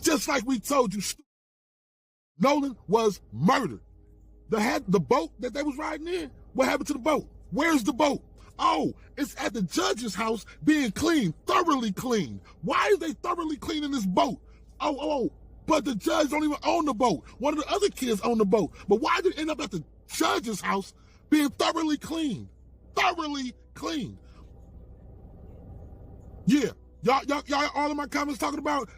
Just like we told you, Nolan was murdered. The boat that they was riding in, what happened to the boat? Where's the boat? Oh, it's at the judge's house being cleaned, thoroughly cleaned. Why is they thoroughly cleaning this boat? Oh, but the judge don't even own the boat. One of the other kids own the boat. But why did it end up at the judge's house being thoroughly cleaned? Thoroughly cleaned. Yeah, y'all all in my comments talking about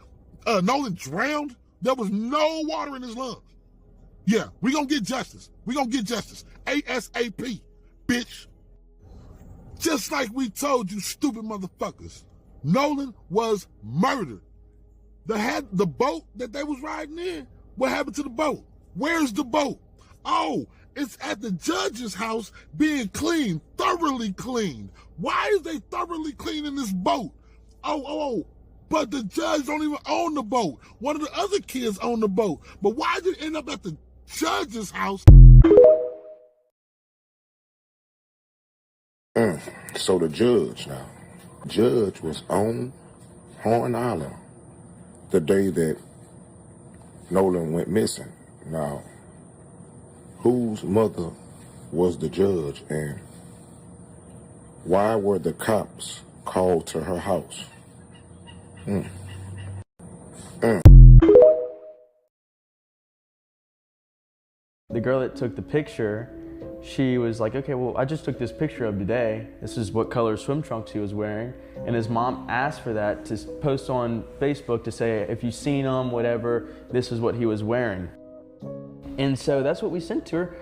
Nolan drowned. There was no water in his lungs. Yeah, we gonna get justice. We gonna get justice. ASAP, bitch. Just like we told you, stupid motherfuckers. Nolan was murdered. The boat that they was riding in, what happened to the boat? Where's the boat? Oh, it's at the judge's house being cleaned, thoroughly cleaned. Why is they thoroughly cleaning this boat? Oh, but the judge don't even own the boat. One of the other kids own the boat. But why did it end up at the judge's house? So the judge was on Horn Island the day that Nolan went missing. Now, whose mother was the judge, and why were the cops called to her house? The girl that took the picture, she was like, okay, well, I just took this picture of today. This is what color swim trunks he was wearing. And his mom asked for that to post on Facebook to say, if you've seen him, whatever, this is what he was wearing. And so that's what we sent to her,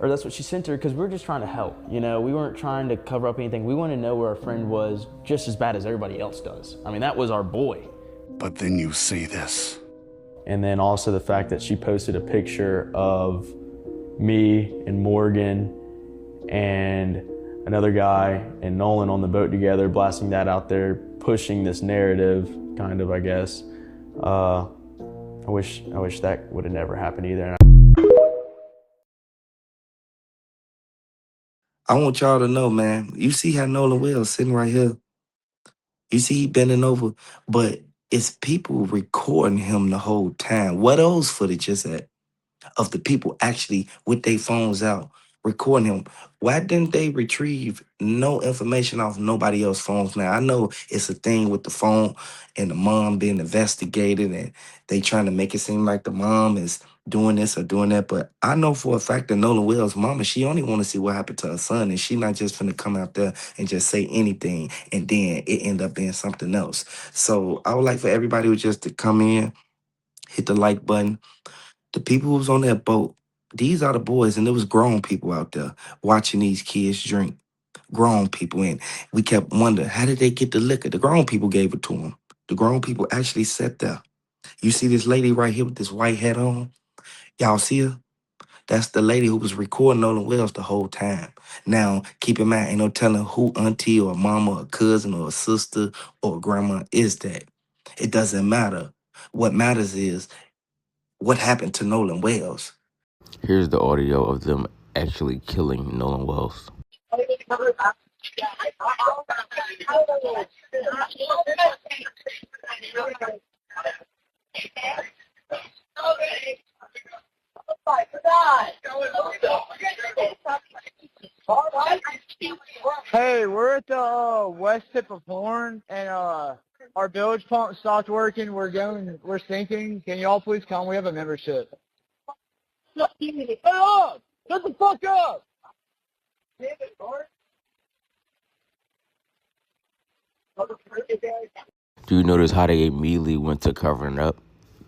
or that's what she sent to her, because we were just trying to help. You know, we weren't trying to cover up anything. We wanted to know where our friend was just as bad as everybody else does. I mean, that was our boy. But then you see this. And then also the fact that she posted a picture of me and Morgan and another guy and Nolan on the boat together, blasting that out there, pushing this narrative, kind of, I guess. I wish that would have never happened either. I want y'all to know, man, you see how Nolan Wells sitting right here? You see he bending over, but it's people recording him the whole time. What those footage is at? Of the people actually with their phones out recording him. Why didn't they retrieve no information off nobody else's phones? Now, I know it's a thing with the phone and the mom being investigated and they trying to make it seem like the mom is doing this or doing that, but I know for a fact that Nolan Wells' mama, she only want to see what happened to her son, and she not just finna come out there and just say anything and then it end up being something else. So I would like for everybody who just to come in, hit the like button. The people who was on that boat, these are the boys, and there was grown people out there watching these kids drink. Grown people, and we kept wondering, how did they get the liquor? The grown people gave it to them. The grown people actually sat there. You see this lady right here with this white hat on? Y'all see her? That's the lady who was recording Nolan Wells the whole time. Now, keep in mind, ain't no telling who auntie or mama or cousin or a sister or grandma is that. It doesn't matter. What matters is what happened to Nolan Wells. Here's the audio of them actually killing Nolan Wells. Hey, we're at the west tip of Horn, and our bilge pump stopped working. We're sinking. Can y'all please come? We have a membership. Hey, up! Shut the fuck up! Do you notice how they immediately went to covering it up?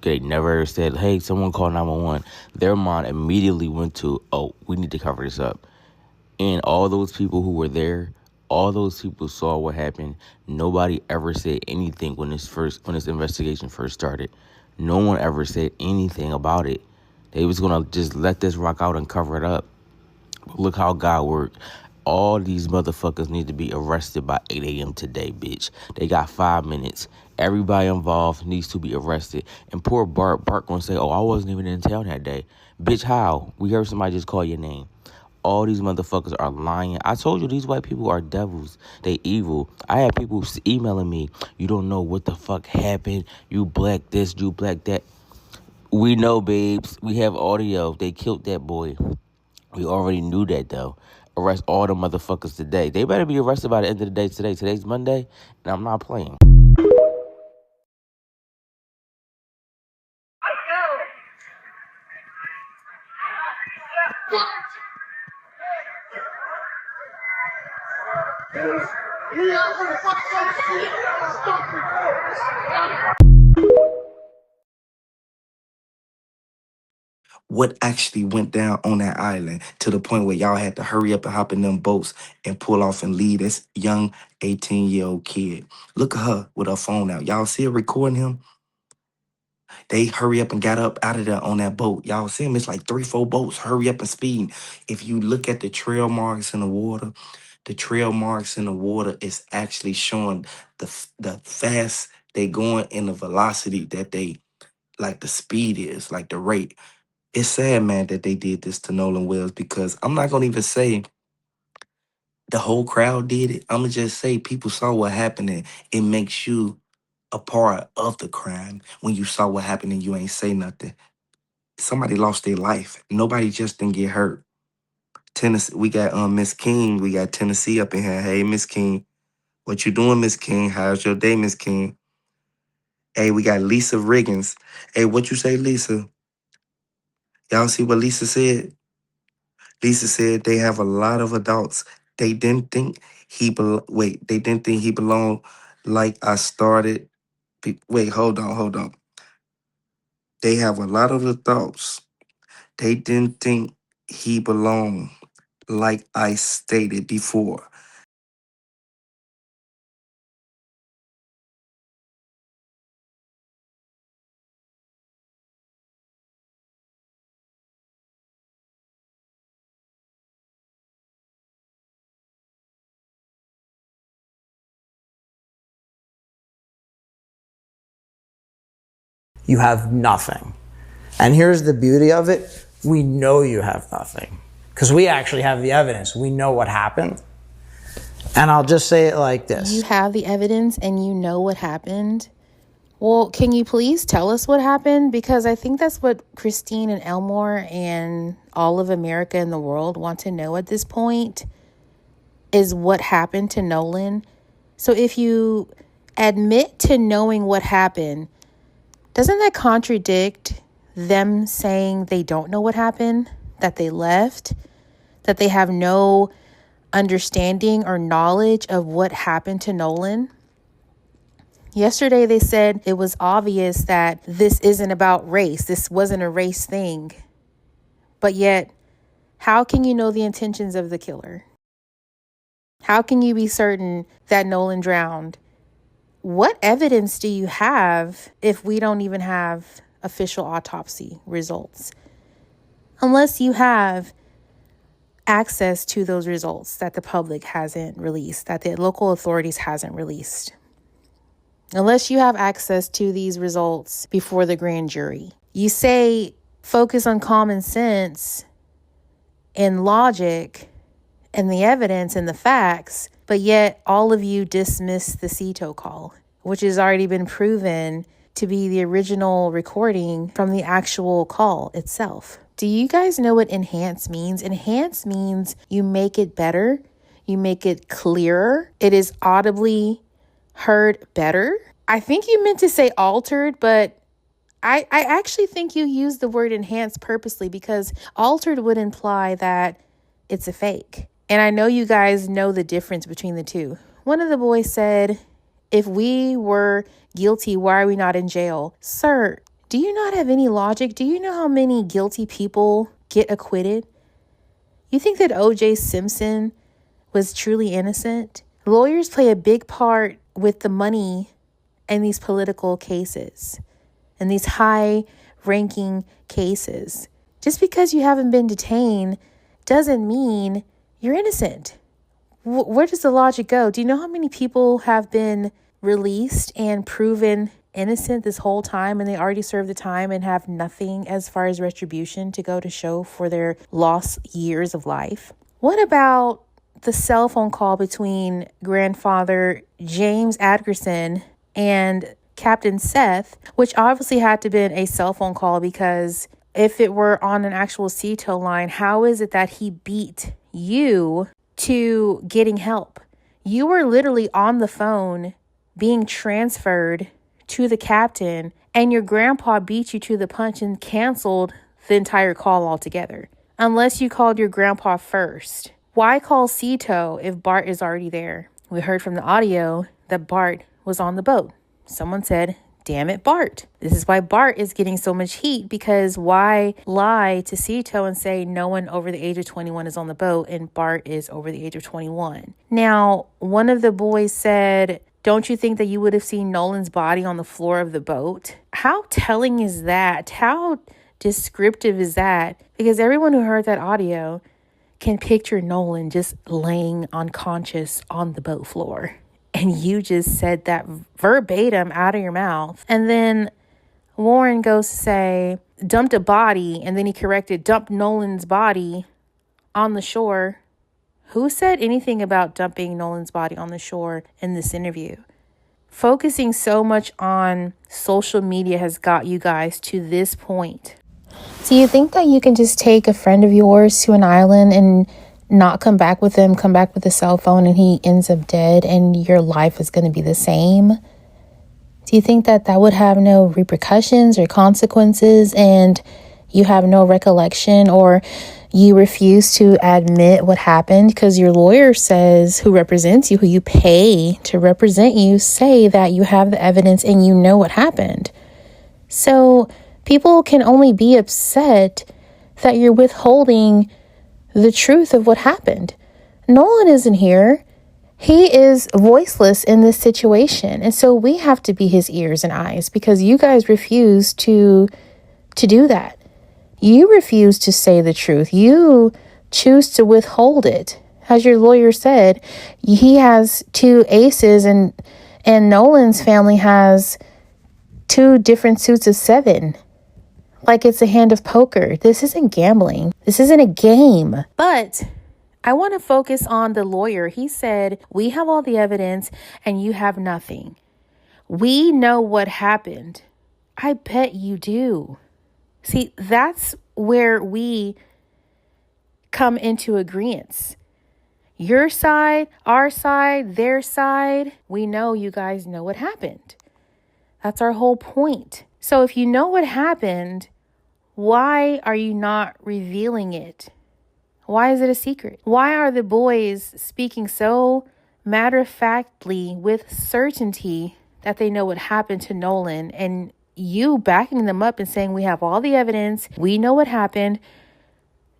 They never said, hey, someone call 911. Their mind immediately went to, oh, we need to cover this up. And all those people who were there, all those people saw what happened. Nobody ever said anything when this investigation first started. No one ever said anything about it. They was gonna just let this rock out and cover it up. But look how God worked. All these motherfuckers need to be arrested by 8 a.m. today, bitch. They got 5 minutes. Everybody involved needs to be arrested. And poor Bart gonna say, oh, I wasn't even in town that day. Bitch, how? We heard somebody just call your name. All these motherfuckers are lying. I told you these white people are devils. They evil. I had people emailing me, you don't know what the fuck happened. You black this, you black that. We know, babes. We have audio. They killed that boy. We already knew that, though. Arrest all the motherfuckers today. They better be arrested by the end of the day today. Today's Monday, and I'm not playing. What actually went down on that island to the point where y'all had to hurry up and hop in them boats and pull off and leave this young 18-year-old kid. Look at her with her phone out. Y'all see her recording him? They hurry up and got up out of there on that boat. Y'all see him? It's like 3-4 boats. Hurry up and speed. If you look at the trail marks in the trail marks in the water is actually showing the fast they going and the velocity that they, like the speed is, like the rate. It's sad, man, that they did this to Nolan Wells, because I'm not gonna even say the whole crowd did it. I'm gonna just say people saw what happened, and it makes you a part of the crime when you saw what happened and you ain't say nothing. Somebody lost their life. Nobody just didn't get hurt. Tennessee, we got Miss King. We got Tennessee up in here. Hey, Miss King, what you doing, Miss King? How's your day, Miss King? Hey, we got Lisa Riggins. Hey, what you say, Lisa? Y'all see what Lisa said? Lisa said they have a lot of adults. They didn't think They didn't think he belonged. Like I started. Wait, hold on. They have a lot of adults. They didn't think he belonged. Like I stated before. You have nothing. And here's the beauty of it. We know you have nothing because we actually have the evidence. We know what happened. And I'll just say it like this. You have the evidence and you know what happened. Well, can you please tell us what happened? Because I think that's what Christine and Elmore and all of America and the world want to know at this point, is what happened to Nolan. So if you admit to knowing what happened, doesn't that contradict them saying they don't know what happened, that they left, that they have no understanding or knowledge of what happened to Nolan? Yesterday, they said it was obvious that this isn't about race. This wasn't a race thing. But yet, how can you know the intentions of the killer? How can you be certain that Nolan drowned? What evidence do you have if we don't even have official autopsy results? Unless you have access to those results that the public hasn't released, that the local authorities hasn't released. Unless you have access to these results before the grand jury. You say focus on common sense and logic and the evidence and the facts, but yet all of you dismiss the CETO call, which has already been proven to be the original recording from the actual call itself. Do you guys know what enhance means? Enhance means you make it better, you make it clearer, it is audibly heard better. I think you meant to say altered, but I actually think you used the word enhance purposely, because altered would imply that it's a fake. And I know you guys know the difference between the two. One of the boys said, if we were guilty, why are we not in jail? Sir, do you not have any logic? Do you know how many guilty people get acquitted? You think that O.J. Simpson was truly innocent? Lawyers play a big part with the money in these political cases and these high-ranking cases. Just because you haven't been detained doesn't mean you're innocent. Where does the logic go? Do you know how many people have been released and proven innocent this whole time and they already served the time and have nothing as far as retribution to go to show for their lost years of life? What about the cell phone call between grandfather James Adgerson and Captain Seth, which obviously had to have been a cell phone call, because if it were on an actual CETO line, how is it that he beat you to getting help? You were literally on the phone being transferred to the captain, and your grandpa beat you to the punch and canceled the entire call altogether. Unless you called your grandpa first. Why call CETO if Bart is already there? We heard from the audio that Bart was on the boat. Someone said, damn it, Bart. This is why Bart is getting so much heat, because why lie to CETO and say no one over the age of 21 is on the boat and Bart is over the age of 21? Now, one of the boys said, don't you think that you would have seen Nolan's body on the floor of the boat? How telling is that? How descriptive is that? Because everyone who heard that audio can picture Nolan just laying unconscious on the boat floor. And you just said that verbatim out of your mouth. And then Warren goes to say, dumped a body, and then he corrected, dumped Nolan's body on the shore. Who said anything about dumping Nolan's body on the shore in this interview? Focusing so much on social media has got you guys to this point. Do you think that you can just take a friend of yours to an island and not come back with him, come back with a cell phone, and he ends up dead and your life is going to be the same? Do you think that that would have no repercussions or consequences, and you have no recollection, or you refuse to admit what happened because your lawyer says, who represents you, who you pay to represent you, say that you have the evidence and you know what happened? So people can only be upset that you're withholding the truth of what happened. Nolan isn't here. He is voiceless in this situation. And so we have to be his ears and eyes, because you guys refuse to do that. You refuse to say the truth. You choose to withhold it. As your lawyer said, he has 2 aces and Nolan's family has 2 different suits of 7. Like it's a hand of poker. This isn't gambling. This isn't a game. But I want to focus on the lawyer. He said, we have all the evidence and you have nothing. We know what happened. I bet you do. See, that's where we come into agreement. Your side, our side, their side. We know you guys know what happened. That's our whole point. So if you know what happened, why are you not revealing it? Why is it a secret? Why are the boys speaking so matter-of-factly with certainty that they know what happened to Nolan, and you backing them up and saying, we have all the evidence, we know what happened?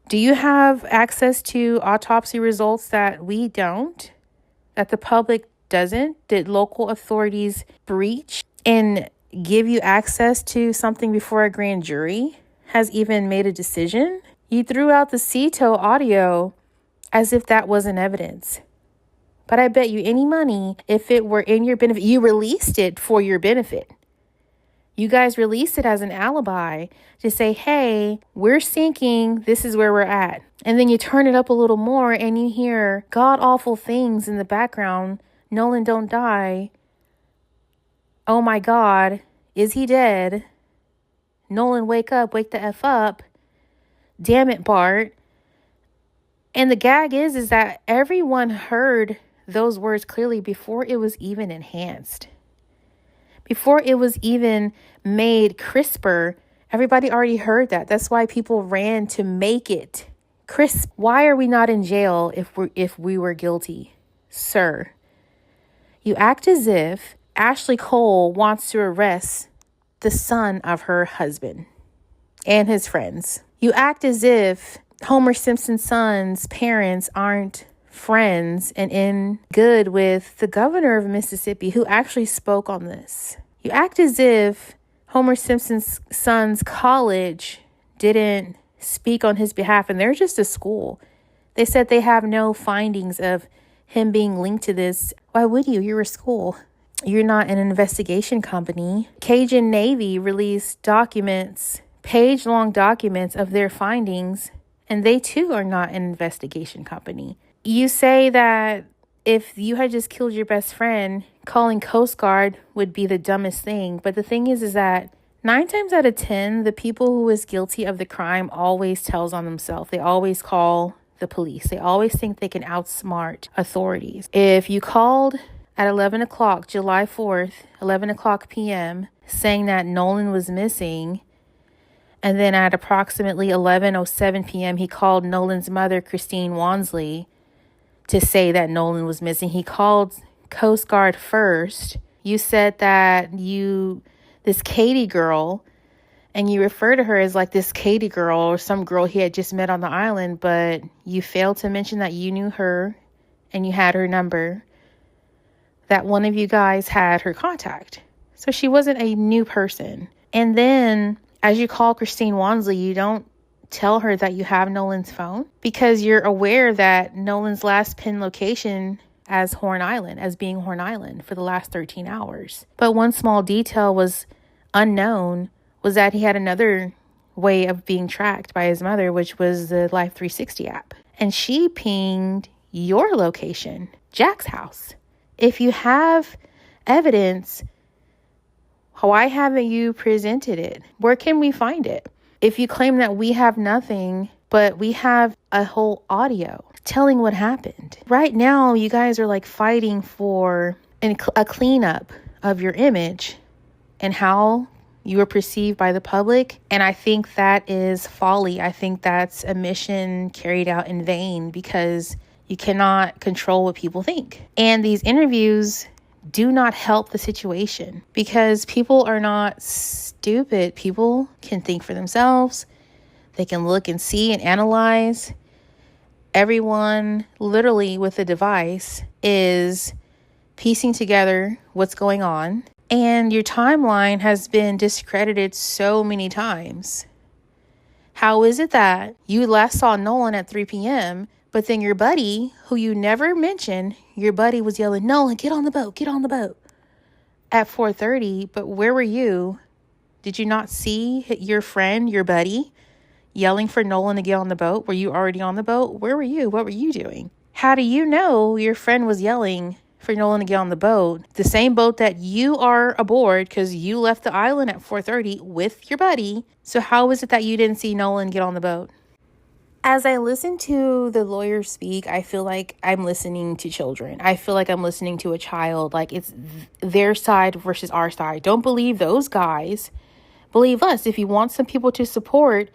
Do you have access to autopsy results that we don't, that the public doesn't? Did local authorities breach and give you access to something before a grand jury has even made a decision? You threw out the CETO audio as if that wasn't evidence. But I bet you any money, if it were in your benefit, you released it for your benefit. You guys released it as an alibi to say, hey, we're sinking. This is where we're at. And then you turn it up a little more and you hear god-awful things in the background. Nolan, don't die. Oh my God, is he dead? Nolan, wake up, wake the F up. Damn it, Bart. And the gag is that everyone heard those words clearly before it was even enhanced. Before it was even made crisper, everybody already heard that. That's why people ran to make it crisp. Why are we not in jail if we were guilty? Sir, you act as if Ashley Cole wants to arrest the son of her husband and his friends. You act as if Homer Simpson's son's parents aren't friends and in good with the governor of Mississippi, who actually spoke on this. You act as if Homer Simpson's son's college didn't speak on his behalf, and they're just a school. They said they have no findings of him being linked to this. Why would you? You're a school. You're not an investigation company. Cajun Navy released documents, page-long documents of their findings, and they too are not an investigation company. You say that if you had just killed your best friend, calling Coast Guard would be the dumbest thing. But the thing is that 9 times out of 10, the people who is guilty of the crime always tells on themselves. They always call the police. They always think they can outsmart authorities. If you called at 11 o'clock, July 4th, 11 o'clock p.m., saying that Nolan was missing, and then at approximately 11:07 p.m., he called Nolan's mother, Christine Wansley, to say that Nolan was missing. He called Coast Guard first. You said that this Katie girl, and you refer to her as like this Katie girl or some girl he had just met on the island, but you failed to mention that you knew her and you had her number, that one of you guys had her contact. So she wasn't a new person. And then as you call Christine Wansley, you don't tell her that you have Nolan's phone because you're aware that Nolan's last pin location as being Horn Island for the last 13 hours. But one small detail was unknown was that he had another way of being tracked by his mother, which was the Life 360 app. And she pinged your location, Jack's house. If you have evidence, why haven't you presented it? Where can we find it? If you claim that we have nothing, but we have a whole audio telling what happened. Right now, you guys are like fighting for a cleanup of your image and how you are perceived by the public. And I think that is folly. I think that's a mission carried out in vain because you cannot control what people think. And these interviews do not help the situation because people are not stupid. People can think for themselves. They can look and see and analyze. Everyone literally with a device is piecing together what's going on. And your timeline has been discredited so many times. How is it that you last saw Nolan at 3 p.m., but then your buddy, who you never mentioned, your buddy was yelling, "Nolan, get on the boat, get on the boat," at 4:30, but where were you? Did you not see your friend, your buddy, yelling for Nolan to get on the boat? Were you already on the boat? Where were you? What were you doing? How do you know your friend was yelling for Nolan to get on the boat, the same boat that you are aboard because you left the island at 4:30 with your buddy? So how is it that you didn't see Nolan get on the boat? As I listen to the lawyer speak, I feel like I'm listening to children. I feel like I'm listening to a child. Like it's their side versus our side. Don't believe those guys. Believe us. If you want some people to support.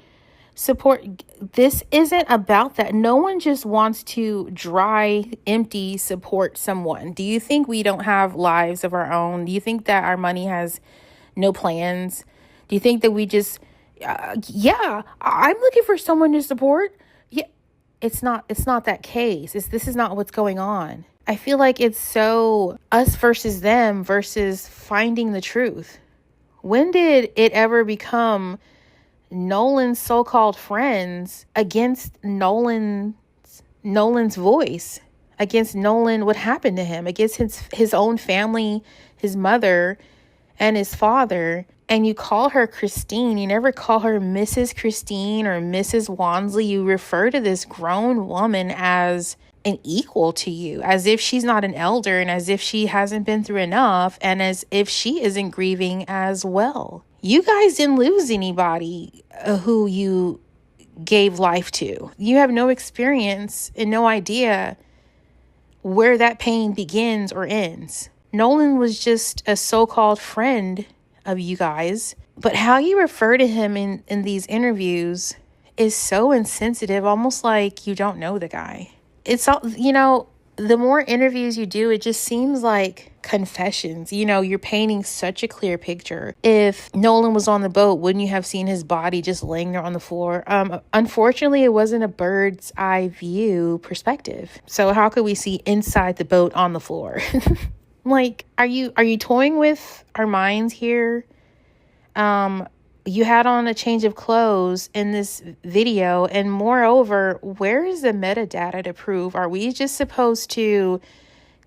This isn't about that. No one just wants to empty support someone. Do you think we don't have lives of our own? Do you think that our money has no plans? Do you think that we just, I'm looking for someone to support? Yeah, it's not that case. This is not what's going on. I feel like it's so us versus them versus finding the truth. When did it ever become Nolan's so-called friends against Nolan's voice, against Nolan, what happened to him, against his own family, his mother and his father? And you call her Christine. You never call her Mrs. Christine or Mrs. Wansley. You refer to this grown woman as an equal to you, as if she's not an elder and as if she hasn't been through enough and as if she isn't grieving as well. You guys didn't lose anybody who you gave life to. You have no experience and no idea where that pain begins or ends. Nolan was just a so-called friend of you guys, but how you refer to him in these interviews is so insensitive, almost like you don't know the guy. It's all, the more interviews you do, it just seems like confessions. You're painting such a clear picture. If Nolan was on the boat, wouldn't you have seen his body just laying there on the floor? Unfortunately, it wasn't a bird's eye view perspective. So how could we see inside the boat on the floor? Like, are you toying with our minds here? You had on a change of clothes in this video, and moreover, where is the metadata to prove? Are we just supposed to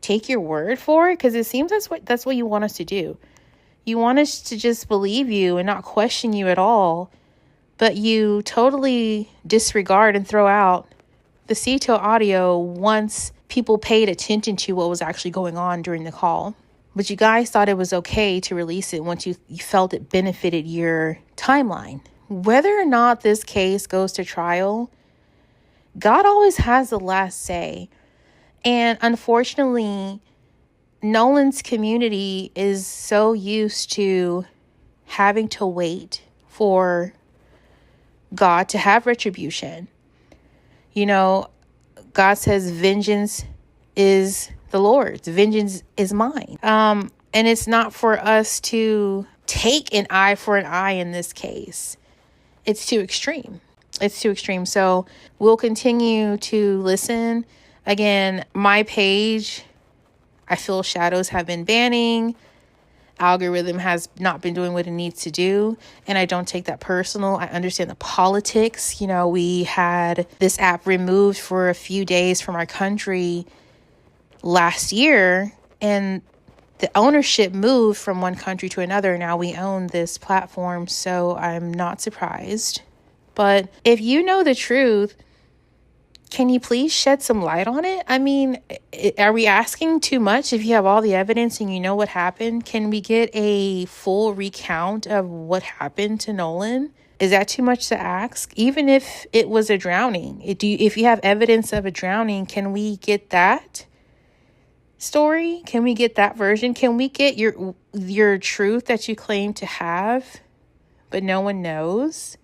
take your word for it? Because it seems that's what you want us to do. You want us to just believe you and not question you at all, but you totally disregard and throw out the CTO audio once people paid attention to what was actually going on during the call. But you guys thought it was okay to release it once you felt it benefited your timeline. Whether or not this case goes to trial, God always has the last say. And unfortunately, Nolan's community is so used to having to wait for God to have retribution. You know, God says, vengeance is the Lord's, vengeance is mine. And it's not for us to take an eye for an eye in this case. It's too extreme. It's too extreme. So we'll continue to listen. Again, my page, I feel shadows have been banning. Algorithm has not been doing what it needs to do, and I don't take that personal. I understand the politics. You know, we had this app removed for a few days from our country last year, and the ownership moved from one country to another. Now we own this platform, so I'm not surprised. But if you know the truth, can you please shed some light on it? I mean, are we asking too much if you have all the evidence and you know what happened? Can we get a full recount of what happened to Nolan? Is that too much to ask? Even if it was a drowning, if you have evidence of a drowning, can we get that story? Can we get that version? Can we get your truth that you claim to have, but no one knows?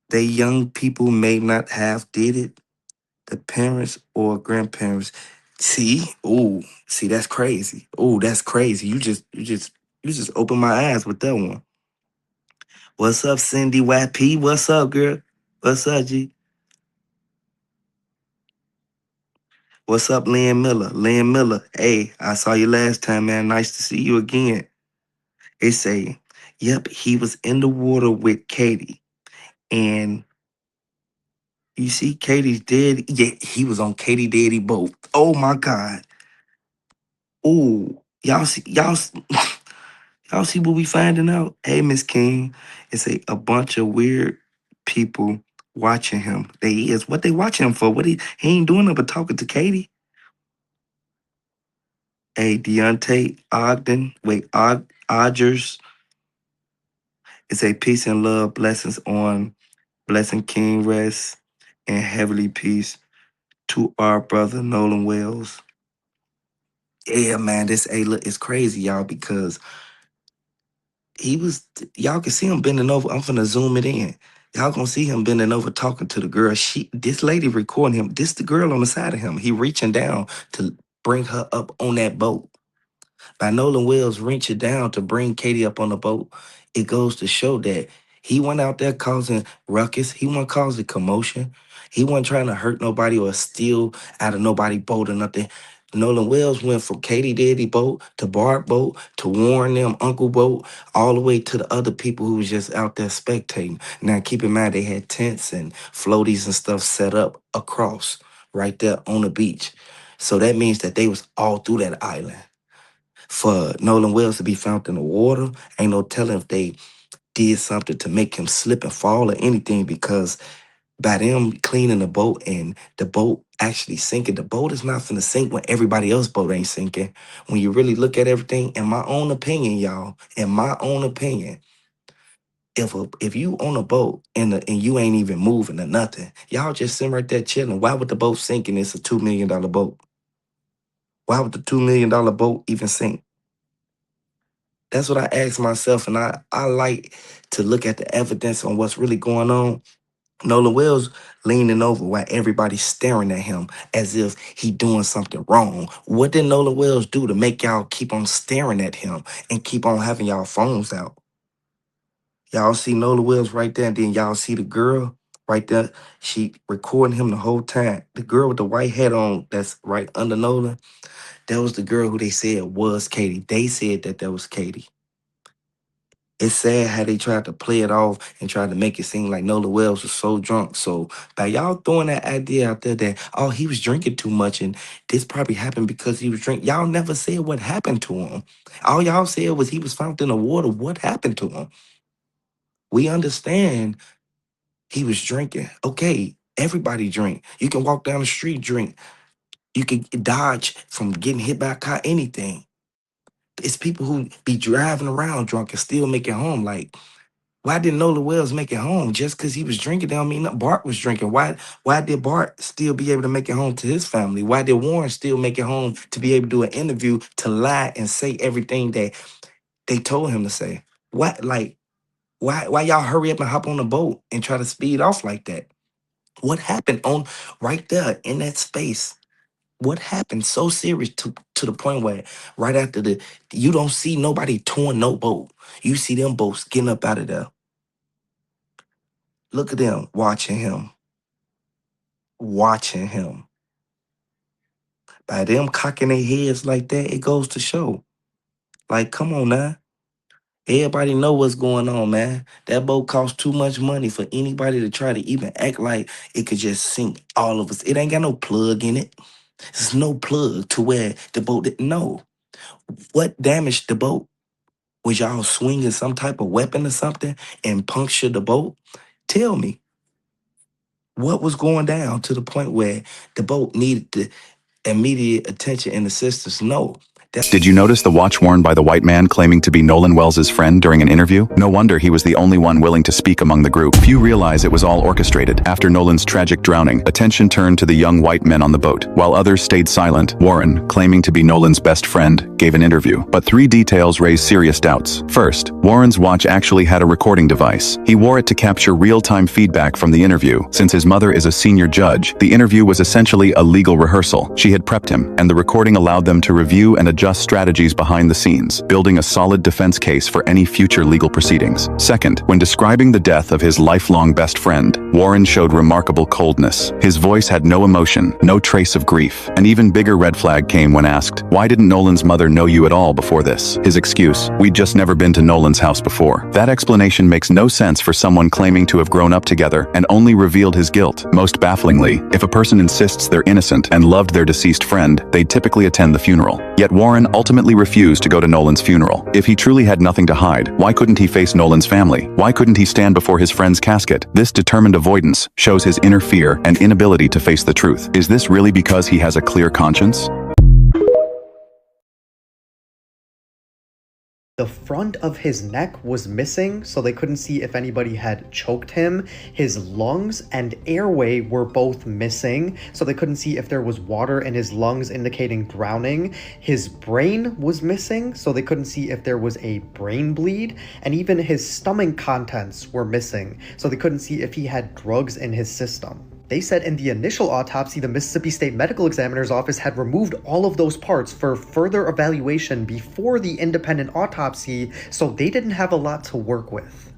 The young people may not have did it. The parents or grandparents. See, that's crazy. Oh, that's crazy. You just opened my eyes with that one. What's up, Cindy YP? What's up, girl? What's up, G? What's up, Lynn Miller? Lynn Miller. Hey, I saw you last time, man. Nice to see you again. They say, yep, he was in the water with Katie. And you see Katie's dead. Yeah, he was on Katie Daddy boat. Oh my God. Oh, y'all see what we finding out? Hey, Miss King, it's a bunch of weird people watching him. They is what they watching him for. What he ain't doing nothing but talking to Katie. Hey, Deontay Ogden, Odgers. It's a peace and love, blessings on Blessing King rest and heavenly peace to our brother Nolan Wells. Yeah, man, this look, it's crazy, y'all, because he was, y'all can see him bending over. I'm finna zoom it in. Y'all gonna see him bending over talking to the girl. This lady recording him. This the girl on the side of him. He reaching down to bring her up on that boat. By Nolan Wells reaching down to bring Katie up on the boat, it goes to show that he went out there causing ruckus. He wasn't causing commotion. He wasn't trying to hurt nobody or steal out of nobody boat or nothing. Nolan Wells went from Katie Daddy boat to Bart boat to Warren them Uncle boat, all the way to the other people who was just out there spectating. Now keep in mind they had tents and floaties and stuff set up across right there on the beach. So that means that they was all through that island. For Nolan Wells to be found in the water, ain't no telling if they did something to make him slip and fall or anything, because by them cleaning the boat and the boat actually sinking, the boat is not finna sink when everybody else's boat ain't sinking. When you really look at everything, in my own opinion, y'all, in my own opinion, if you on a boat and you ain't even moving or nothing, y'all just sitting right there chilling, why would the boat sink and it's a $2 million boat? Why would the $2 million boat even sink? That's what I ask myself, and I like to look at the evidence on what's really going on. Nolan Wells leaning over while everybody's staring at him as if he doing something wrong. What did Nolan Wells do to make y'all keep on staring at him and keep on having y'all phones out? Y'all see Nolan Wells right there, and then y'all see the girl right there. She recording him the whole time. The girl with the white hat on that's right under Nolan, that was the girl who they said was Katie. They said that was Katie. It's sad how they tried to play it off and tried to make it seem like Nola Wells was so drunk. So by y'all throwing that idea out there that, oh, he was drinking too much and this probably happened because he was drinking, y'all never said what happened to him. All y'all said was he was found in the water. What happened to him? We understand he was drinking. Okay, everybody drink. You can walk down the street, drink. You can dodge from getting hit by a car, anything. It's people who be driving around drunk and still make it home. Like, why didn't Nola Wells make it home? Just because he was drinking, don't mean that Bart was drinking. Why did Bart still be able to make it home to his family? Why did Warren still make it home to be able to do an interview to lie and say everything that they told him to say? Why y'all hurry up and hop on the boat and try to speed off like that? What happened on right there in that space? What happened so serious to the point where right after you don't see nobody towing no boat. You see them boats getting up out of there. Look at them watching him. Watching him. By them cocking their heads like that, it goes to show. Like, come on now. Everybody know what's going on, man. That boat costs too much money for anybody to try to even act like it could just sink all of us. It ain't got no plug in it. There's no plug to where the boat didn't know. What damaged the boat? Was y'all swinging some type of weapon or something and punctured the boat? Tell me, what was going down to the point where the boat needed the immediate attention and assistance? No. Did you notice the watch worn by the white man claiming to be Nolan Wells's friend during an interview? No wonder he was the only one willing to speak among the group. Few realize it was all orchestrated. After Nolan's tragic drowning, attention turned to the young white men on the boat. While others stayed silent, Warren, claiming to be Nolan's best friend, gave an interview. But 3 details raised serious doubts. First, Warren's watch actually had a recording device. He wore it to capture real-time feedback from the interview. Since his mother is a senior judge, the interview was essentially a legal rehearsal. She had prepped him, and the recording allowed them to review and adjust strategies behind the scenes, building a solid defense case for any future legal proceedings. Second, when describing the death of his lifelong best friend, Warren showed remarkable coldness. His voice had no emotion, no trace of grief. An even bigger red flag came when asked, "Why didn't Nolan's mother know you at all before this?" His excuse, "We'd just never been to Nolan's house before." That explanation makes no sense for someone claiming to have grown up together and only revealed his guilt. Most bafflingly, if a person insists they're innocent and loved their deceased friend, they'd typically attend the funeral. Yet Warren ultimately refused to go to Nolan's funeral. If he truly had nothing to hide, why couldn't he face Nolan's family? Why couldn't he stand before his friend's casket? This determined avoidance shows his inner fear and inability to face the truth. Is this really because he has a clear conscience? The front of his neck was missing, so they couldn't see if anybody had choked him. His lungs and airway were both missing, so they couldn't see if there was water in his lungs indicating drowning. His brain was missing, so they couldn't see if there was a brain bleed. And even his stomach contents were missing, so they couldn't see if he had drugs in his system. They said in the initial autopsy, the Mississippi State Medical Examiner's Office had removed all of those parts for further evaluation before the independent autopsy, so they didn't have a lot to work with.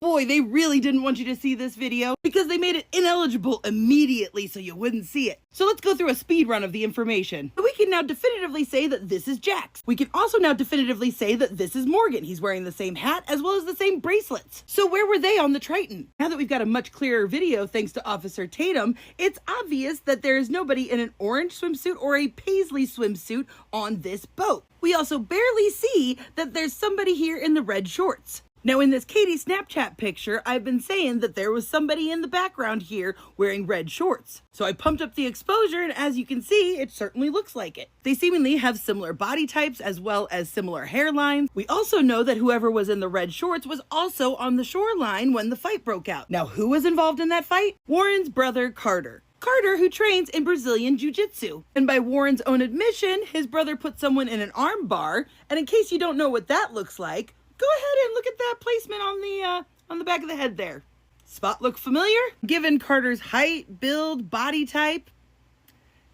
Boy, they really didn't want you to see this video because they made it ineligible immediately so you wouldn't see it. So let's go through a speed run of the information. We can now definitively say that this is Jax. We can also now definitively say that this is Morgan. He's wearing the same hat as well as the same bracelets. So where were they on the Triton? Now that we've got a much clearer video thanks to Officer Tatum, it's obvious that there is nobody in an orange swimsuit or a paisley swimsuit on this boat. We also barely see that there's somebody here in the red shorts. Now in this Katie Snapchat picture, I've been saying that there was somebody in the background here wearing red shorts. So I pumped up the exposure and as you can see, it certainly looks like it. They seemingly have similar body types as well as similar hairlines. We also know that whoever was in the red shorts was also on the shoreline when the fight broke out. Now who was involved in that fight? Warren's brother Carter. Carter, who trains in Brazilian Jiu-Jitsu. And by Warren's own admission, his brother put someone in an arm bar. And in case you don't know what that looks like, go ahead and look at that placement on the back of the head there. Spot look familiar? Given Carter's height, build, body type,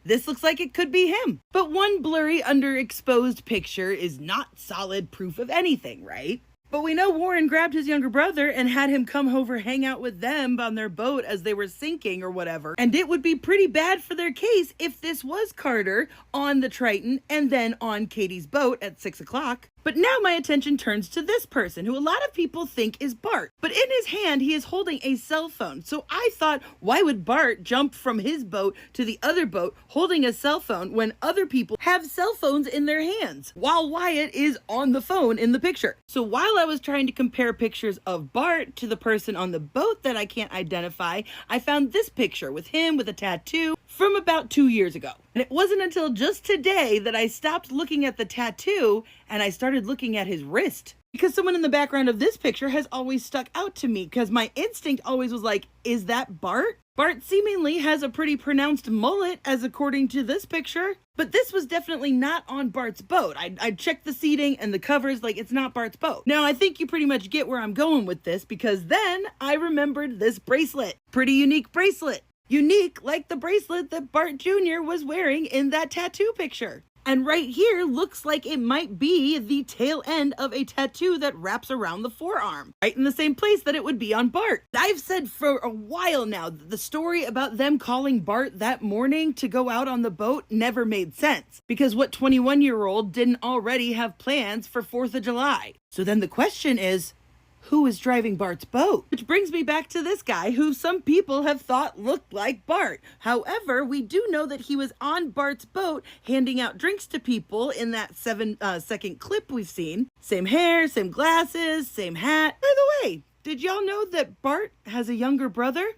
this looks like it could be him. But one blurry underexposed picture is not solid proof of anything, right? But we know Warren grabbed his younger brother and had him come over, hang out with them on their boat as they were sinking or whatever. And it would be pretty bad for their case if this was Carter on the Triton and then on Katie's boat at 6 o'clock. But now my attention turns to this person who a lot of people think is Bart. But in his hand, he is holding a cell phone. So I thought, why would Bart jump from his boat to the other boat holding a cell phone when other people have cell phones in their hands while Wyatt is on the phone in the picture? So while I was trying to compare pictures of Bart to the person on the boat that I can't identify, I found this picture with him with a tattoo from about 2 years ago. And it wasn't until just today that I stopped looking at the tattoo and I started looking at his wrist. Because someone in the background of this picture has always stuck out to me, because my instinct always was like, is that Bart? Bart seemingly has a pretty pronounced mullet, as according to this picture. But this was definitely not on Bart's boat. I checked the seating and the covers, like it's not Bart's boat. Now, I think you pretty much get where I'm going with this, because then I remembered this bracelet. Pretty unique bracelet. Unique like the bracelet that Bart Jr. was wearing in that tattoo picture. And right here looks like it might be the tail end of a tattoo that wraps around the forearm, right in the same place that it would be on Bart. I've said for a while now that the story about them calling Bart that morning to go out on the boat never made sense, because what 21-year-old didn't already have plans for 4th of July? So then the question is, who is driving Bart's boat? Which brings me back to this guy who some people have thought looked like Bart. However, we do know that he was on Bart's boat handing out drinks to people in that 7-second clip we've seen. Same hair, same glasses, same hat. By the way, did y'all know that Bart has a younger brother?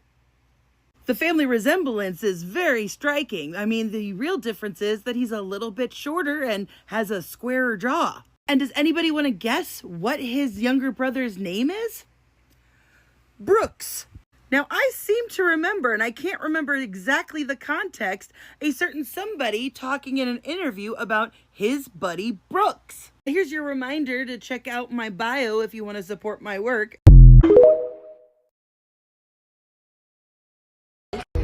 The family resemblance is very striking. I mean, the real difference is that he's a little bit shorter and has a squarer jaw. And does anybody want to guess what his younger brother's name is? Brooks. Now, I seem to remember, and I can't remember exactly the context, a certain somebody talking in an interview about his buddy Brooks. Here's your reminder to check out my bio if you want to support my work.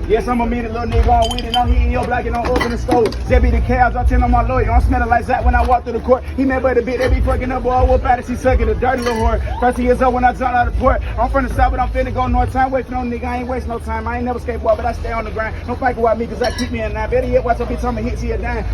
Yes, I'm a meet a little nigga on with it. I'm hitting your block and I'm open the store. That be the cabs, I tell on my lawyer. I'm smelling like Zach when I walk through the court. He mad by the bit, they be fucking up, boy. I whoop out and she sucking a dirty little whore. 13 years old when I jumped out of the port. I'm from the south, but I'm finna go north. Time wait for no nigga, I ain't waste no time. I ain't never skateboard, but I stay on the grind. Don't fight about me, cause I keep me in line. Better yet, watch her bitch on me hit, she a dime.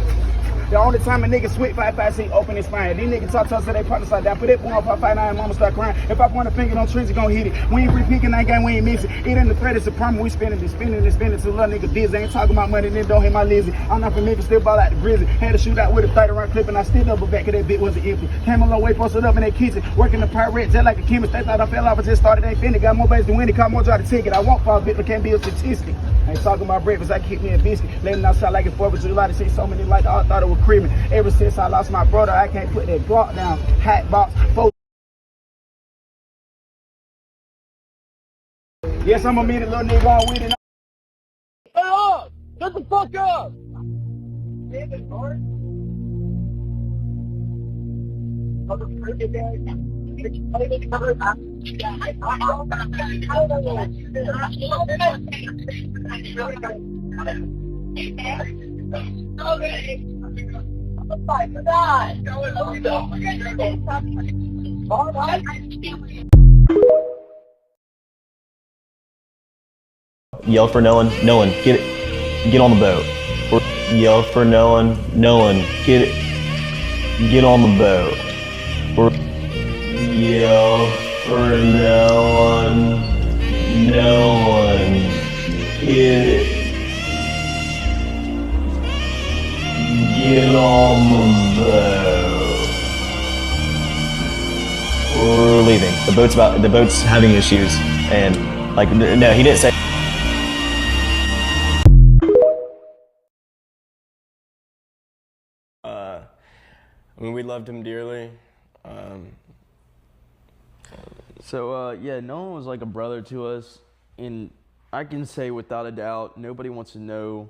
The only time a nigga switch 5-5 see open his spine. These niggas talk to us so they partner side down. Put that boy on 5-5-9, mama start crying. If I point a finger on trees, he gon' hit it. We ain't repeating that game, we ain't missing. It ain't the threat, it's a problem. We spinning and spinning and spinning till little nigga dizzy. Ain't talking about money, then don't hit my lizzy. I'm not from Memphis, still ball out the grizzly. Had to shoot out with a 30-round clip and I still double back cause that bit wasn't empty. Came a long way, posted up in that kitchen. Working the pirate just like a chemist. They thought I fell off, I just started, ain't finished. Got more base than winning, caught more drive the ticket. I won't fall, bitch, but can't be a statistic. Ain't talking about breakfast, I kick me a biscuit. Letting outside like it's 4th of July. They say so many like I thought it was creaming. Ever since I lost my brother, I can't put that Glock down. Hat box, yes, I'm a meet a little nigga on with it. Shut up! Shut the fuck up! Yell for Nolan, Nolan, get on the boat. Or yell for Nolan, Nolan, get on the boat. Or yell for Nolan, Nolan, get on the boat. We're leaving. The boat's having issues, and like no, he didn't say. I mean, we loved him dearly. Yeah, Nolan was like a brother to us, and I can say without a doubt, nobody wants to know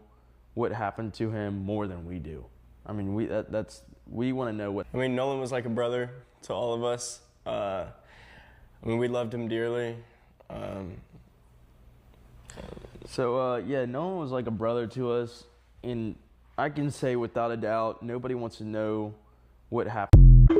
what happened to him more than we do. I mean, we want to know what. I mean, Nolan was like a brother to all of us. I mean, we loved him dearly. Yeah, Nolan was like a brother to us, and I can say without a doubt, nobody wants to know what happened.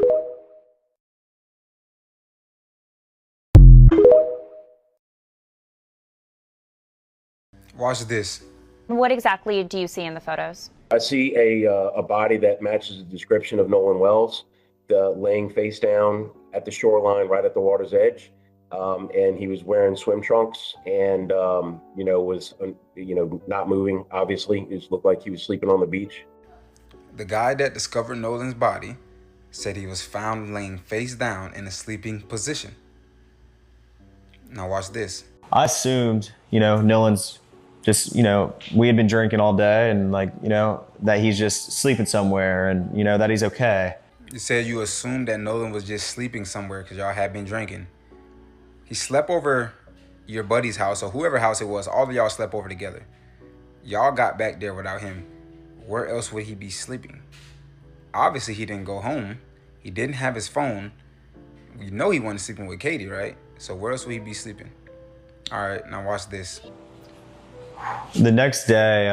Watch this. What exactly do you see in the photos? I see a body that matches the description of Nolan Wells, laying face down at the shoreline, right at the water's edge. And he was wearing swim trunks and, was, not moving, obviously. It just looked like he was sleeping on the beach. The guy that discovered Nolan's body said he was found laying face down in a sleeping position. Now watch this. I assumed, Nolan's just, we had been drinking all day and that he's just sleeping somewhere and, that he's okay. You said you assumed that Nolan was just sleeping somewhere because y'all had been drinking. He slept over your buddy's house or whoever house it was. All of y'all slept over together. Y'all got back there without him. Where else would he be sleeping? Obviously, he didn't go home. He didn't have his phone. We know he wasn't sleeping with Katie, right? So where else would he be sleeping? All right, now watch this. The next day, it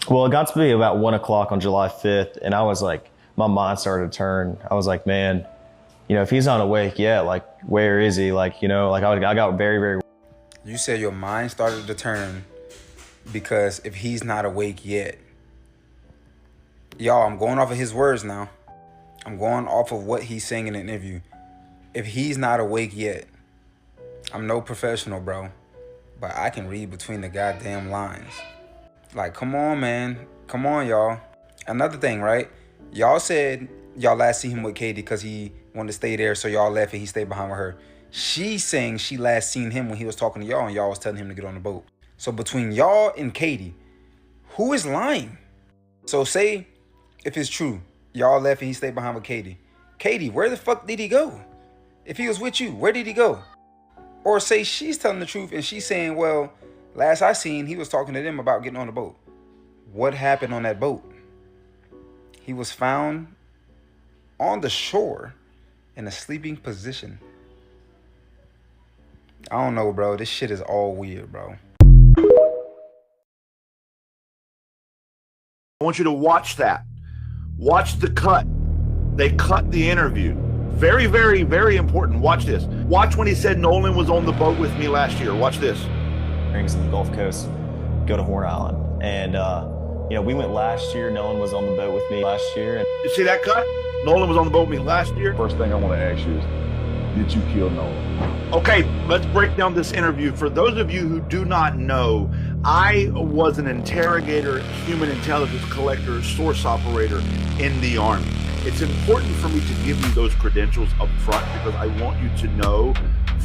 got to be about 1 o'clock on July 5th, and I was like, my mind started to turn. I was like, man, if he's not awake yet, where is he? I got very, very... You said your mind started to turn because if he's not awake yet. Y'all, I'm going off of his words now. I'm going off of what he's saying in the interview. If he's not awake yet, I'm no professional, bro, but I can read between the goddamn lines. Come on, man. Come on, y'all. Another thing, right? Y'all said y'all last seen him with Katie because he wanted to stay there, so y'all left and he stayed behind with her. She's saying she last seen him when he was talking to y'all and y'all was telling him to get on the boat. So between y'all and Katie, who is lying? So say if it's true, y'all left and he stayed behind with Katie. Katie, where the fuck did he go? If he was with you, where did he go? Or say she's telling the truth and she's saying, well, last I seen, he was talking to them about getting on the boat. What happened on that boat? He was found on the shore in a sleeping position. I don't know, bro. This shit is all weird, bro. I want you to watch that. Watch the cut. They cut the interview. Very, very, very important. Watch this. Watch when he said Nolan was on the boat with me last year. Watch this. Rings in the Gulf Coast, go to Horn Island. And, we went last year. Nolan was on the boat with me last year. You see that cut? Nolan was on the boat with me last year. First thing I want to ask you is, did you kill Nolan? Okay, let's break down this interview. For those of you who do not know, I was an interrogator, human intelligence collector, source operator in the Army. It's important for me to give you those credentials up front because I want you to know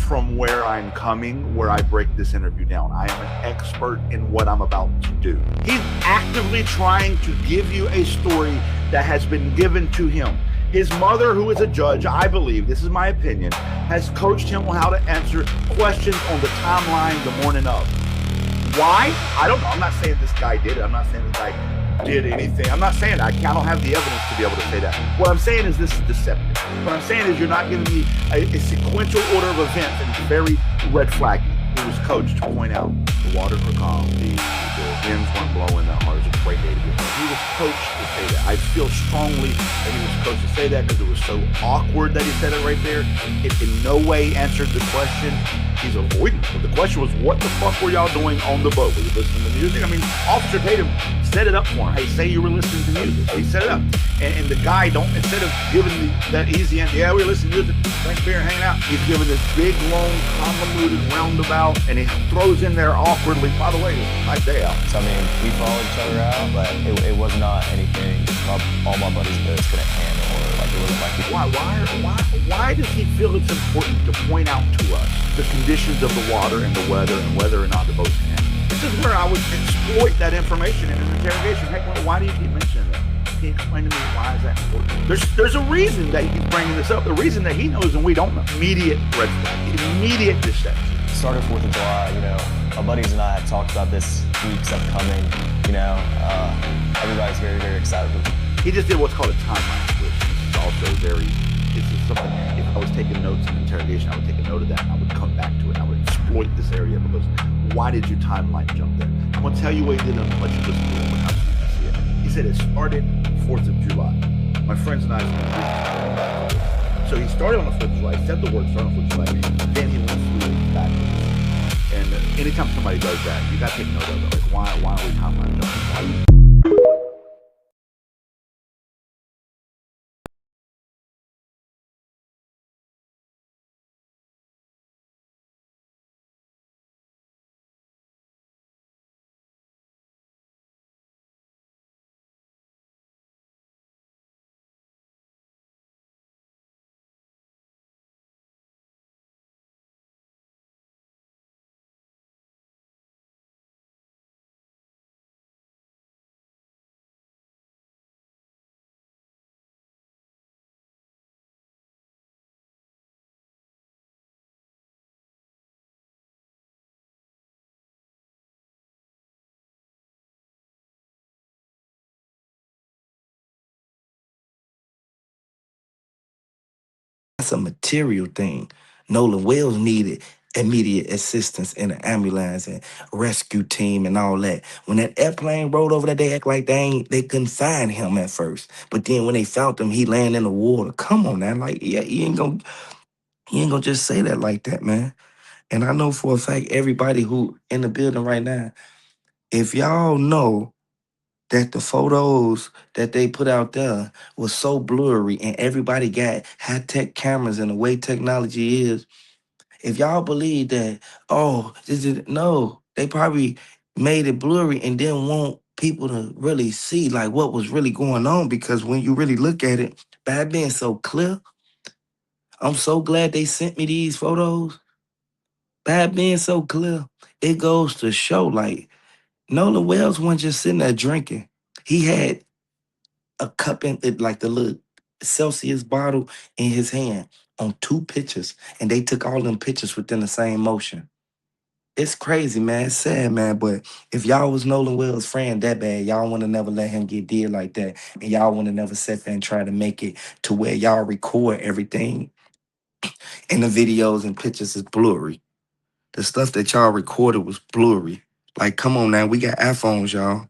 from where I'm coming, where I break this interview down. I am an expert in what I'm about to do. He's actively trying to give you a story that has been given to him. His mother, who is a judge, I believe, this is my opinion, has coached him on how to answer questions on the timeline the morning of. Why? I don't know. I'm not saying this guy did it. I'm not saying this guy did anything. I'm not saying that. I don't have the evidence to be able to say that. What I'm saying is this is deceptive. What I'm saying is you're not giving me a sequential order of events, and it's very red flaggy. He was coached to point out the waters were calm, the winds weren't blowing that hard. It was a great day to get home. He was coached to say that. I feel strongly that he was coached to say that because it was so awkward that he said it right there. It in no way answered the question. He's avoiding it. The question was, what the fuck were y'all doing on the boat? Were you listening to music? I mean, Officer Tatum set it up for him. Hey, say you were listening to music. He set it up. And the guy instead of giving that easy answer, yeah, we were listening to music, drinking beer, hanging out, he's giving this big, long, convoluted roundabout, and he throws in there awkwardly, by the way, it was a nice day out. So, I mean, we followed each other out, but it was not anything all my buddies' boats couldn't handle, or it wasn't like... Why does he feel it's important to point out to us the conditions of the water and the weather and whether or not the boats can handle? This is where I would exploit that information in an interrogation. Heck, why do you keep mentioning that? Can you explain to me why is that important? There's a reason that he keeps bringing this up. The reason that he knows and we don't know. Immediate red flag. Immediate deception. Started 4th of July, my buddies and I had talked about this week's upcoming, everybody's very, very excited. He just did what's called a timeline switch. It's also this is something, if I was taking notes in interrogation, I would take a note of that and I would come back to it. I would exploit this area because why did you timeline jump there? I'm going to tell you what he did and let you listen to it one time so you can see it. He said it started 4th of July. My friends and I spent 3 days. So he started on the 4th of July, he said the word started on the 4th of July, then he went through it backwards. And anytime somebody does that, you gotta take note of it. Like, why are we talking about Why? That's a material thing. Nolan Wells needed immediate assistance in an ambulance and rescue team and all that. When that airplane rolled over there, they act like they couldn't find him at first. But then when they found him, he landed in the water. Come on now, like yeah, he ain't gonna just say that like that, man. And I know for a fact everybody who in the building right now, if y'all know that the photos that they put out there was so blurry and everybody got high-tech cameras and the way technology is, if y'all believe that, oh, this is no, they probably made it blurry and didn't want people to really see like what was really going on, because when you really look at it, by being so clear, I'm so glad they sent me these photos. By being so clear, it goes to show like Nolan Wells wasn't just sitting there drinking. He had a cup in it, like the little Celsius bottle in his hand on two pictures, and they took all them pictures within the same motion. It's crazy, man. It's sad, man. But if y'all was Nolan Wells' friend that bad, y'all would have never let him get did like that. And y'all would have never sat there and try to make it to where y'all record everything and the videos and pictures is blurry. The stuff that y'all recorded was blurry. Like, come on now. We got iPhones, y'all.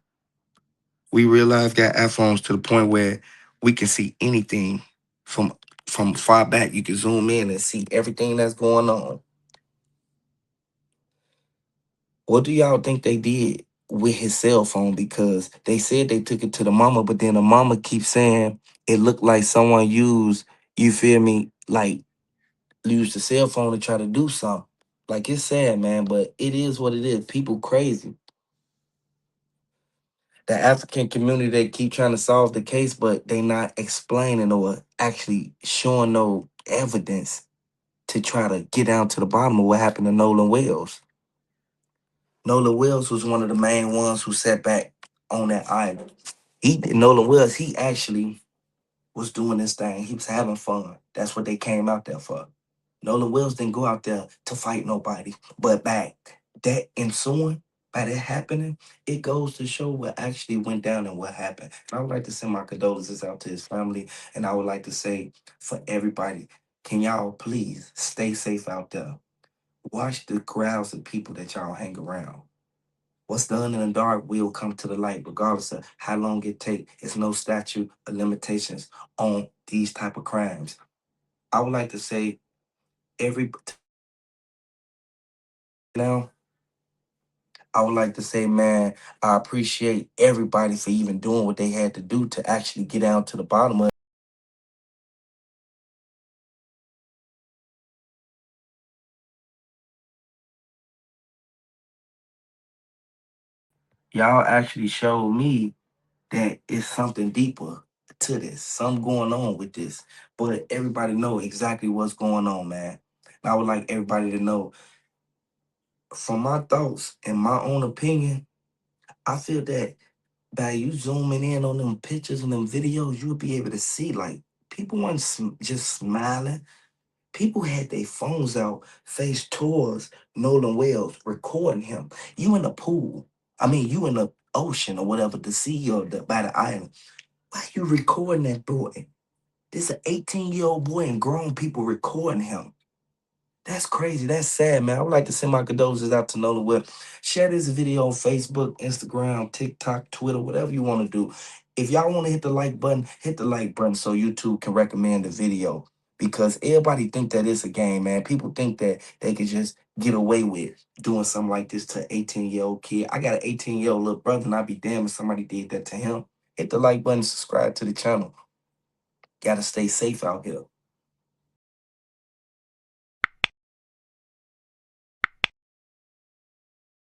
We real life got iPhones to the point where we can see anything from far back. You can zoom in and see everything that's going on. What do y'all think they did with his cell phone? Because they said they took it to the mama, but then the mama keeps saying it looked like someone used, you feel me, like used the cell phone to try to do something. Like, it's sad, man, but it is what it is. People crazy. The African community, they keep trying to solve the case, but they not explaining or actually showing no evidence to try to get down to the bottom of what happened to Nolan Wells. Nolan Wells was one of the main ones who sat back on that island. Nolan Wells, he actually was doing this thing. He was having fun. That's what they came out there for. Nolan Wells didn't go out there to fight nobody. But back that ensuing, by that happening, it goes to show what actually went down and what happened. And I would like to send my condolences out to his family. And I would like to say for everybody, can y'all please stay safe out there? Watch the crowds of people that y'all hang around. What's done in the dark will come to the light, regardless of how long it takes. It's no statute of limitations on these type of crimes. I would like to say now, I would like to say, man, I appreciate everybody for even doing what they had to do to actually get down to the bottom of it. Y'all actually showed me that it's something deeper to this, something going on with this. But everybody know exactly what's going on, man. And I would like everybody to know, from my thoughts and my own opinion, I feel that by you zooming in on them pictures and them videos, you'll be able to see like people weren't just smiling. People had their phones out, face towards Nolan Wells, recording him. You in the pool. I mean, you in the ocean or whatever, the sea or by the island. Why you recording that boy? This an 18-year-old boy and grown people recording him. That's crazy. That's sad, man. I would like to send my condolences out to Nolan Wells. Share this video on Facebook, Instagram, TikTok, Twitter, whatever you want to do. If y'all want to hit the like button, hit the like button so YouTube can recommend the video. because everybody think that it's a game, man. People think that they could just get away with doing something like this to an 18-year-old kid. I got an 18-year-old little brother, and I'd be damned if somebody did that to him. Hit the like button, subscribe to the channel. Gotta stay safe out here.